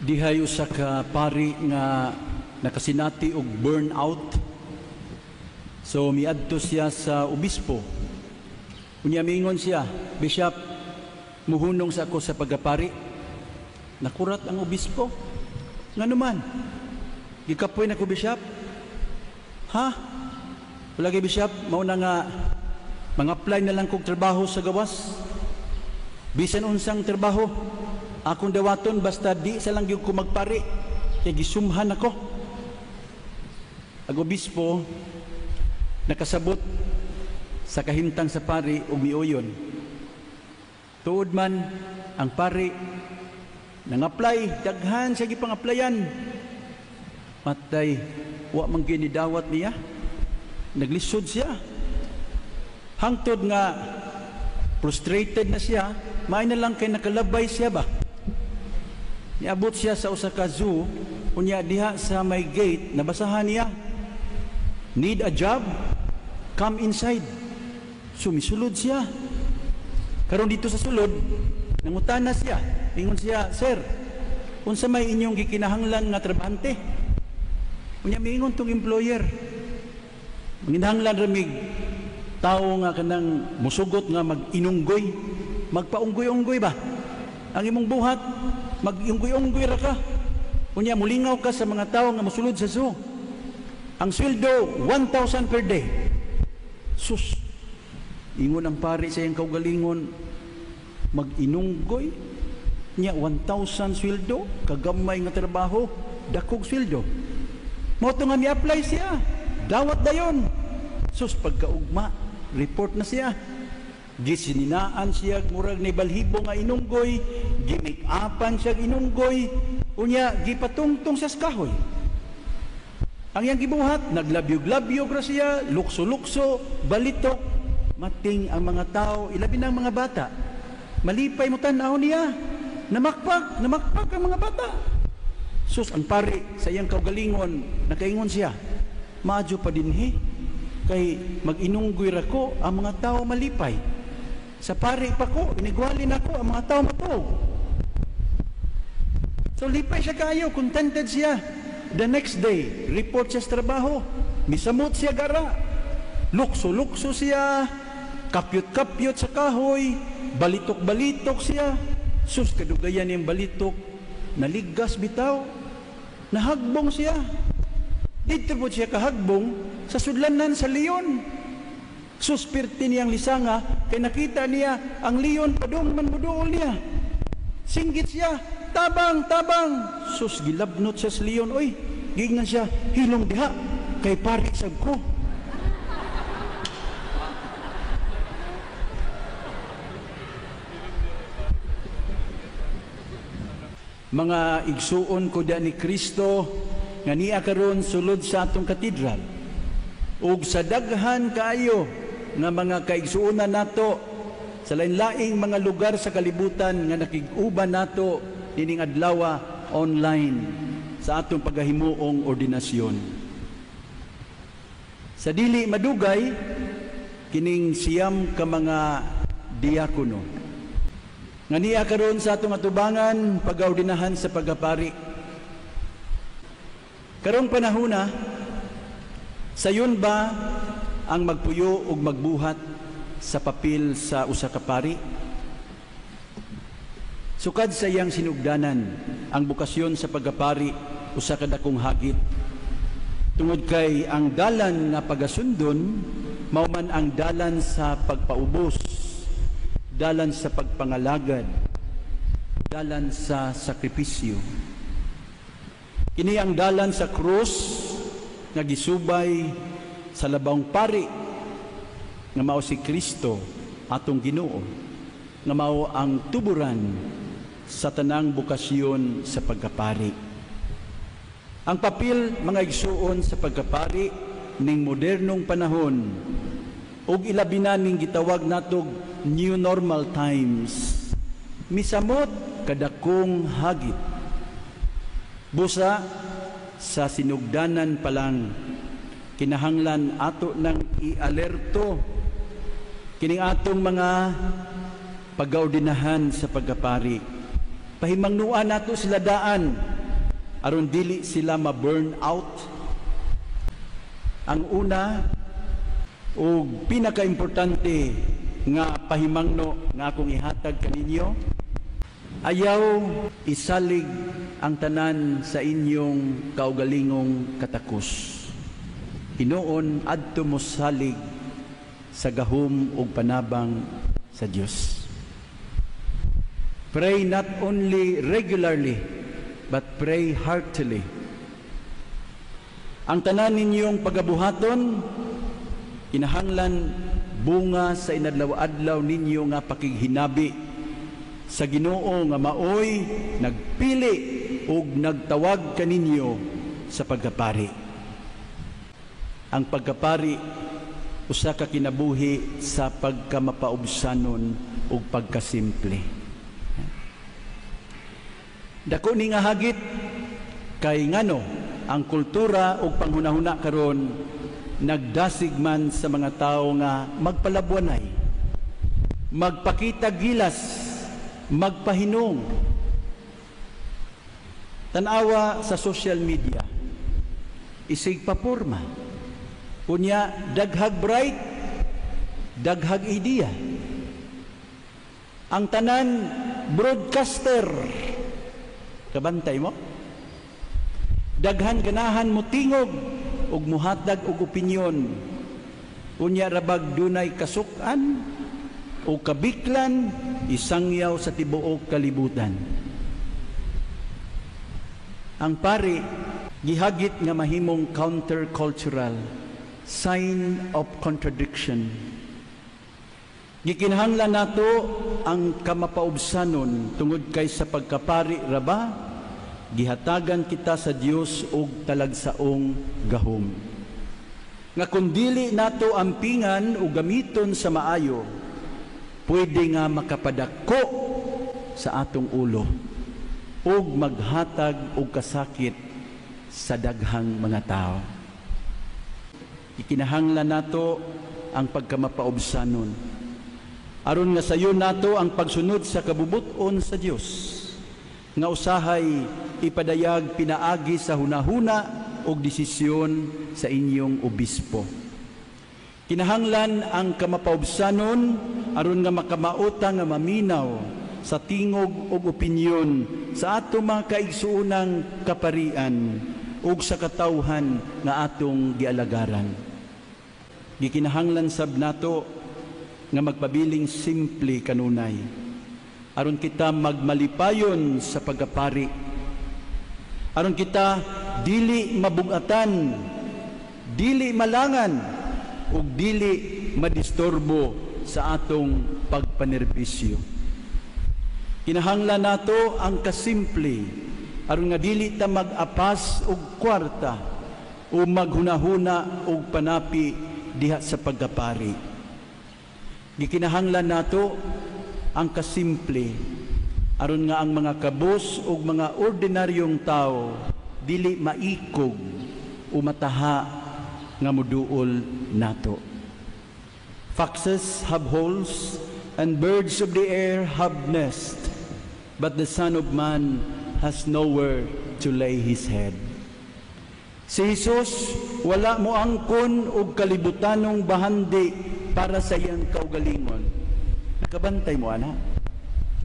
Dihay usa ka pari nga nakasinati og burnout. So miadto siya sa obispo. Unya miingon siya, "Bishop, muhunong sa ako sa pagapari." Nakurat ang obispo. Nganuman? Gikapoy na ko, Bishop. Ha? Wala kay Bishop, mauna nga mang-apply na lang kong trabaho sa gawas. Bisan unsang trabaho, akong dawaton basta di sa lang yung ko magpari. Kaya gisumhan ako. Ang obispo nakasabot sa kahimtang sa pari o miuyon. Tuod man ang pari nang-apply, daghan siya gipang-applyan. Matay, wa man ginidawat niya. Naglisod siya. Hangtod nga frustrated na siya, may na lang kay nakalabay siya ba? Niabot siya sa usa ka zoo, unya diha sa may gate, nabasahan niya, "Need a job? Come inside." Sumisulod siya. Karon dito sa sulod, nangutana siya. Ingon siya, "Sir, unsa may inyong gikinahanglan nga trabahante?" Unya miingon tong employer, "Manginahanglan ramig tao nga kanang musugot nga mag-inunggoy, magpaunggoy-unggoy ba? Ang imong buhat, mag-unggoy-unggoy ra ka. Unya mulingaw ka sa mga tao nga mosulod sa zoo. Ang sweldo 1,000 per day." Sus, ingon ang pari sa iyang kaugalingon, mag-inunggoy nya 1,000 sweldo, kagamay nga trabaho, dakog sweldo. Mao to nga mi-apply siya, dawat dayon. Sus, pagkaugma, report na siya. Gisininaan siya, murag ni balhibo nga inunggoy, gimik-apan siya inunggoy, unya gipatungtong sa kahoy. Ang iyang gibuhat, naglabyog-labyog ra siya, lukso-lukso, balitok, mating ang mga tao, ilabi na ang mga bata. Malipay mo tanaw niya, namakpak ang mga bata. Sus, ang pari sa iyang kaugalingon, nakaingon siya, "Madyo pa dinhi, kay mag-inunggoy ra ko, ang mga tao malipay. Sa pari pa ko, inigwalin ako, ang mga tao matuog." So lipay siya kayo, contented siya. The next day, report siya sa trabaho, misamot siya gara, lukso-lukso siya, kapyot-kapyot sa kahoy, balitok-balitok siya. Sus, kadugayan yung balitok, naligas bitaw, nahagbong siya. Dito po siya kahagbong sa sudlanan sa leon. Suspirti niyang lisanga, kay nakita niya ang leon padung man buduol niya. Singgit siya, "Tabang, tabang!" Sus, gilabnot siya sa leon. Oy, gingan siya, "Hilong diha, kay parisag ko." Mga igsuon ko diyan ni Kristo nga niya karon sulod sa atong katedral, ug sa daghan kaayo nga mga kaigsuonan nato sa lain-laing mga lugar sa kalibutan nga nakig-uban nato ining adlaw online sa atong pagahimuong ordinasyon. Sa dili madugay kining siyam ka mga diakono nga niya karon sa atong atubangan pag-ordinahan sa pagapari. Karong panahona, sayon ba ang magpuyo ug magbuhat sa papel sa usa ka pari? Sukad sa iyang sinugdanan, ang bukasyon sa pagapari usa ka dakong hagit. Tungod kay ang dalan nga pagasundon mao man ang dalan sa pagpaubos, dalan sa pagpangalagad, dalan sa sakripisyo. Kini ang dalan sa krus nga gisubay sa labang pari nga mao si Kristo atong Ginoo, nga mao ang tuburan sa tanang bukasyon sa pagkapari. Ang papel mga igsuon sa pagkapari ning modernong panahon ug ilabi na ning gitawag natog new normal times, misamot kadakong hagit. Busa sa sinugdanan pa lang, kinahanglan ato nang i-alerto kining atong mga pag-ordinahan sa pagkapari. Pahimangnuan nato sila daan aron dili sila ma-burn out. Ang una ug pinaka-importante nga pahimangno nga akong ihatag kaninyo, ayaw isalig ang tanan sa inyong kaugalingong katakos. Hinuon adto mo salig sa gahom ug panabang sa Dios. Pray not only regularly, but pray heartily. Ang tanan ninyong pagabuhaton, kinahanglan bunga sa inadlaw-adlaw ninyo nga pakighinabi sa Ginoo nga maoy nagpili ug nagtawag kaninyo sa pagkapari. Ang pagkapari usa ka kinabuhi sa pagkamapaubsanon ug pagkasimple. Dako ni nga hagit kay ngano ang kultura ug panghunahuna karon nagdasig man sa mga tao nga magpalabuanay, magpakita gilas, magpahinong. Tanawa sa social media, isig paporma. Kunya daghag bright, daghag idea. Ang tanan broadcaster, kabantay mo? Daghan ganahan mo tingog ug muhatag og opinyon. Unya rabag dunay kasukan o kabiklan isangyaw sa tibuok kalibutan. Ang pari gihagit nga mahimong countercultural, sign of contradiction. Gikinahanglan nato ang kamapaubsanon tungod kay sa pagkapari raba gihatagan kita sa Dios og talagsaong gahom. Nga kung dili nato ampingan o gamiton sa maayo, pwede nga makapadako sa atong ulo ug maghatag og kasakit sa daghang mga tao. Ikinahanglan nato ang pagkamapaubsanon aron nga sayon nato ang pagsunod sa kabubuton sa Dios nga usahay ipadayag pinaagi sa hunahuna o desisyon sa inyong obispo. Kinahanglan ang kamapaubsanon aron nga makamauta nga maminaw sa tingog o opinyon sa atong mga kaigsuunang kaparian ug sa katawhan nga atong gialagaran. Gikinahanglan sab nato nga magpabiling simple kanunay aron kita magmalipayon sa pagkapari, aron kita dili mabugatan, dili malangan ug dili madisturbo sa atong pagpanerbisyo. Kinahanglan nato ang kasimple aron nga dili ta mag-apas og kwarta o maghunahuna og panapi diha sa pagkapari. Gikinahanglan nato ang kasimple aron nga ang mga kabus ug mga ordinaryong tao dili maikog o mataha nga moduol nato. Foxes have holes and birds of the air have nests, but the Son of Man has nowhere to lay his head. Si Jesus wala mo angkon og kalibutanong bahandi para sa iyang kaugalingon. Nakabantay mo, ana?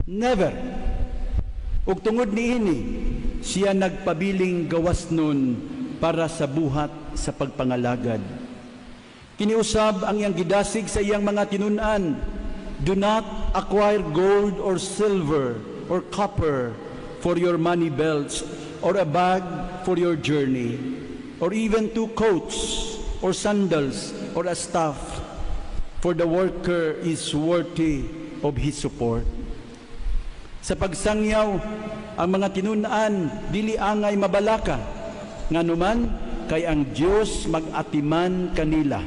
Never. Ug tungod niini, siya nagpabiling gawas nun para sa buhat sa pagpangalagad. Kiniusab ang iyang gidasig sa iyang mga tinun-an, do not acquire gold or silver or copper for your money belts, or a bag for your journey, or even 2 coats or sandals or a staff, for the worker is worthy of his support. Sa pagsangyaw, ang mga tinun-an dili angay mabalaka, nganuman kay ang Dios mag-atiman kanila,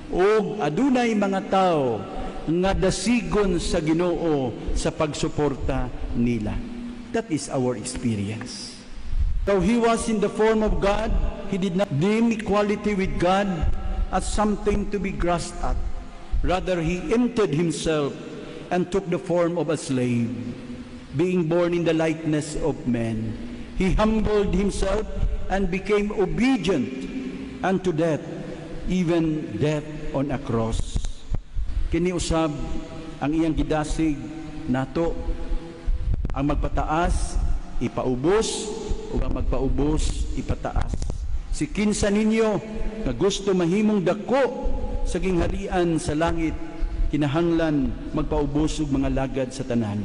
ug adunay mga tao nga dasigon sa Ginoo sa pagsuporta nila. That is our experience. Though he was in the form of God, he did not deem equality with God as something to be grasped at. Rather, he emptied himself and took the form of a slave, being born in the likeness of men. He humbled himself and became obedient unto death, even death on a cross. Kini usab ang iyang gidasig nato, ang magpataas ipaubos o ang magpaubos ipataas. Si kinsa ninyo nga gusto mahimong dako sa gingharian sa langit, kinahanglan magpaubos og mga lagad sa tanan.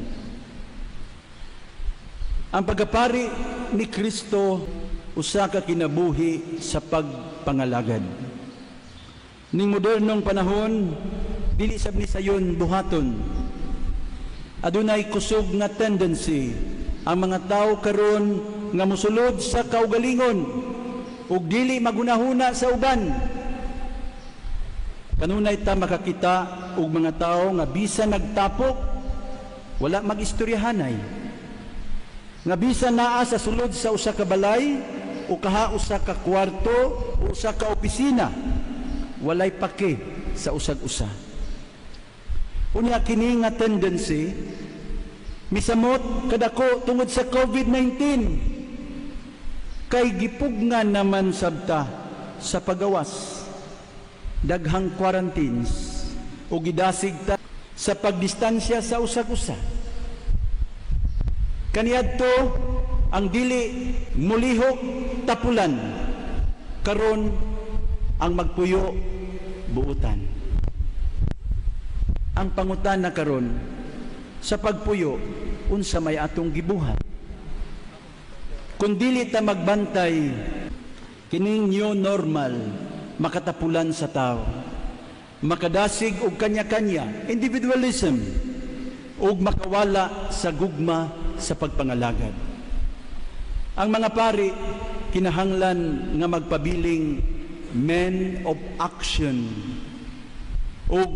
Ang pagkapari ni Kristo usa ka kinabuhi sa pagpangalagad. Ning modernong panahon, dili sab ni sayon buhaton. Adunay kusog nga tendency ang mga tawo karon nga mosulod sa kaugalingon ug dili magunahuna sa uban. Kanunay ta makakita og mga tawo nga bisan nagtapok wala magistoryahanay. Nga bisan naa sa sulod sa usa ka balay o kaha usa ka kwarto o usa ka opisina, walay pake sa usag-usa. Unya kini nga tendency misamot kadako tungod sa COVID-19 kay gipugnan naman sabta sa pagawas daghang quarantines o gidasig ta sa pagdistansya sa usag-usa. Kaniadto ang dili mulihok tapulan, karon ang magpuyo buutan. Ang pangutan na karon sa pagpuyo unsa may atong gibuhat. Kung dili ta magbantay kining new normal makatapulan sa tao, makadasig og kanya-kanya individualism ug makawala sa gugma sa pagpangalagad. Ang mga pari kinahanglan nga magpabiling men of action ug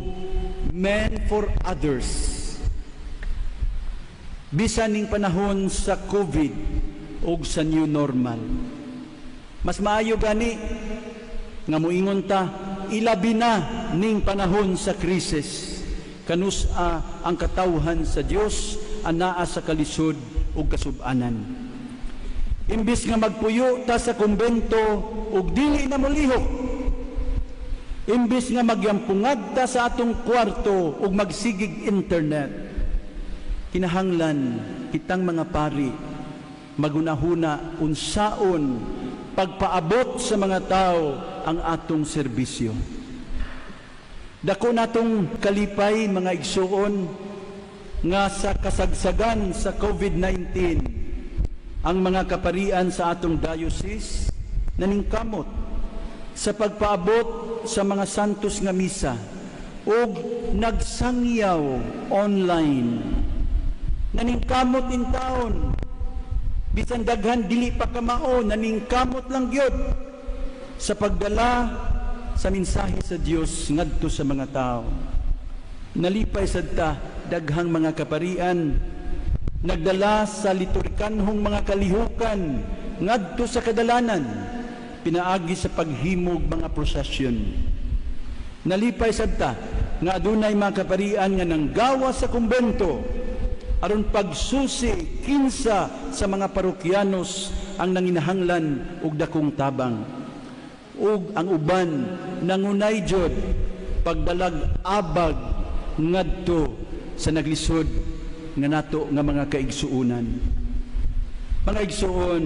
men for others. Bisan ning panahon sa COVID ug sa new normal, mas maayo gani nga moingon ta ilabi na ning panahon sa krisis kanus-a ang katawhan sa Dios anaa sa kalisod ug kasub-anan. Imbis nga magpuyo ta sa kumbento ug dili na molihok, imbis nga magyampungad ta sa atong kwarto ug magsigig internet, kinahanglan kitang mga pari magunahuna unsaon pagpaabot sa mga tao ang atong serbisyo. Dako natong kalipay mga igsuon nga sa kasagsagan sa COVID-19 ang mga kaparian sa atong diocese naningkamot sa pagpaabot sa mga santos nga misa ug nagsangyaw online. Naningkamot in taon bisan daghan dili pa kamao, naningkamot lang gyud sa pagdala sa mensahe sa Dios ngadto sa mga tao. Nalipay sad ta daghang mga kaparian nagdala sa liturhikanhong mga kalihukan ngadto sa kadalanan pinaagi sa paghimog mga prosesyon. Nalipay sad ta nga adunay mga kaparian nga nanggawa sa kumbento aron pagsusi kinsa sa mga parokyanos ang nanginahanglan og dakong tabang, ug ang uban nangunay jud pagdalag abag ngadto sa naglisod nga nato nga mga kaigsuonan. Mga igsuon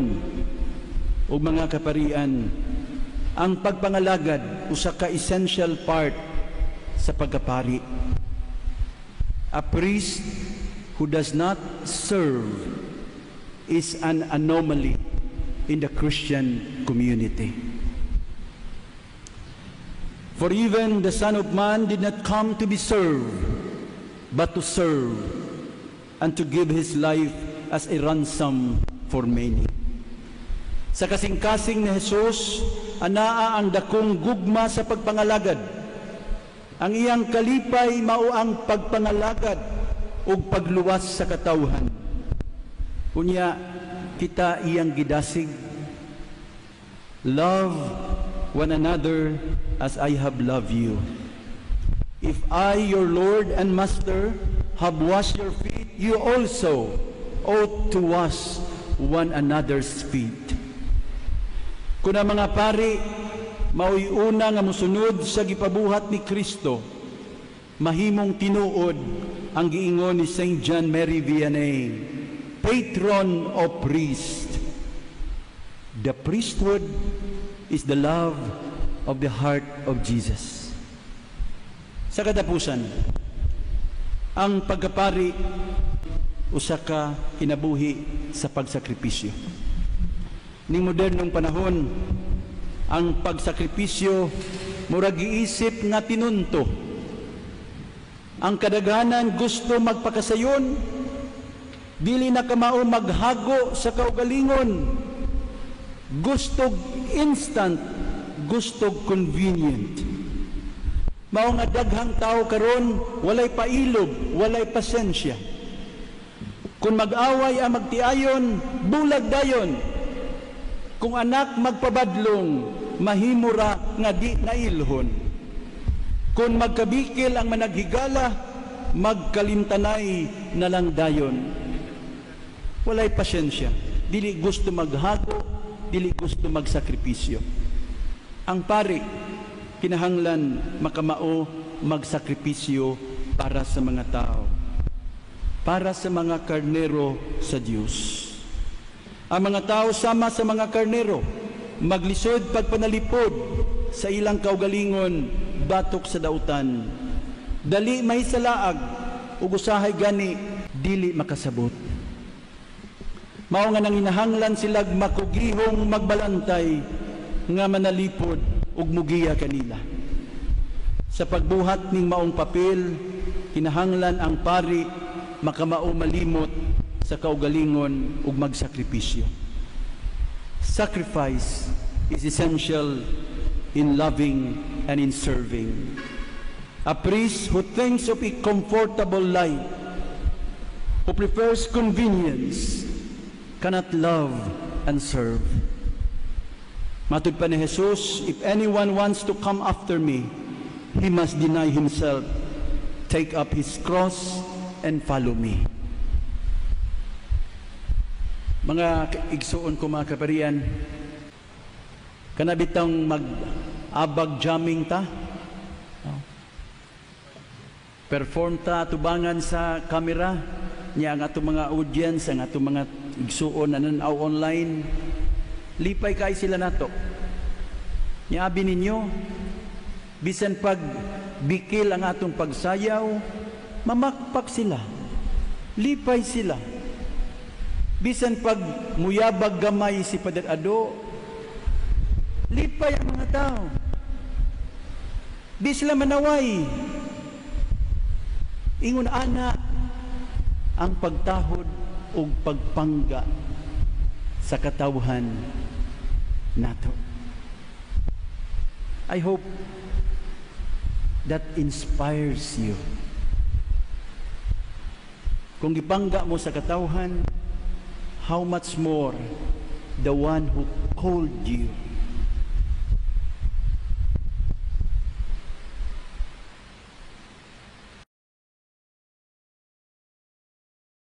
ug mga kaparian, ang pagpangalagad usa ka essential part sa pagkapari. A priest who does not serve is an anomaly in the Christian community. For even the Son of Man did not come to be served, but to serve, and to give his life as a ransom for many. Sa kasing-kasing ni Jesus, anaa ang dakong gugma sa pagpangalagad. Ang iyang kalipay mao ang pagpangalagad ug pagluwas sa katawhan. Unya kita iyang gidasig, love one another as I have loved you. If I, your Lord and Master, have washed your feet, you also ought to wash one another's feet. Kung ang mga pari mao'y una nga musunod sa gipabuhat ni Kristo, mahimong tinuod ang giingon ni St. John Mary Vianney, patron of priest. The priesthood is the love of the heart of Jesus. Sa katapusan, ang pagkapari usa ka kinabuhi sa pagsakripisyo. Ning modernong panahon, ang pagsakripisyo murag giisip nga tinunto. Ang kadaghanan gusto magpakasayon, dili na kamao maghago sa kaugalingon. Gusto instant, gusto convenient. Mao nga daghang tao karon walay pailog, walay pasensya. Kung mag-away ang magtiayon, bulag dayon. Kung anak magpabadlong, mahimura nga di nailhon. Kung magkabikil ang managhigala, magkalimtanay na lang dayon. Walay pasensya. Dili gusto maghago, dili gusto magsakripisyo. Ang pari, kinahanglan makamao magsakripisyo para sa mga tao, para sa mga karnero sa Diyos. Ang mga tao sama sa mga karnero, maglisod pagpanalipod sa ilang kaugalingon batok sa dautan. Dali may salaag, ug usahay gani dili makasabot. Mao nga nanginahanglan silag makugihong magbalantay nga manalipod ug mugiya kanila. Sa pagbuhat ning maong papel, kinahanglan ang pari makamao malimot sa kaugalingon ug magsakripisyo. Sacrifice is essential in loving and in serving. A priest who thinks of a comfortable life, who prefers convenience, cannot love and serve. Matud pa ni Jesus, if anyone wants to come after me, he must deny himself, take up his cross, and follow me. Mga igsuon ko mga kaparian, kanabitang mag-abag jamming ta, perform ta tubangan sa kamera, niya ang atong mga audience, ang atong mga igsuon na nanaw online, lipay kay sila nato. Niabi ninyo, bisan pag bikil ang atong pagsayaw, mamakpak sila, lipay sila. Bisan pag muyabag gamay si Padre Ado, lipay ang mga tao. Di sila manaway. Ingon ana ang pagtahod o pagpangga sa katawhan nato. I hope that inspires you. Kung gipangga mo sa katawhan, how much more the one who called you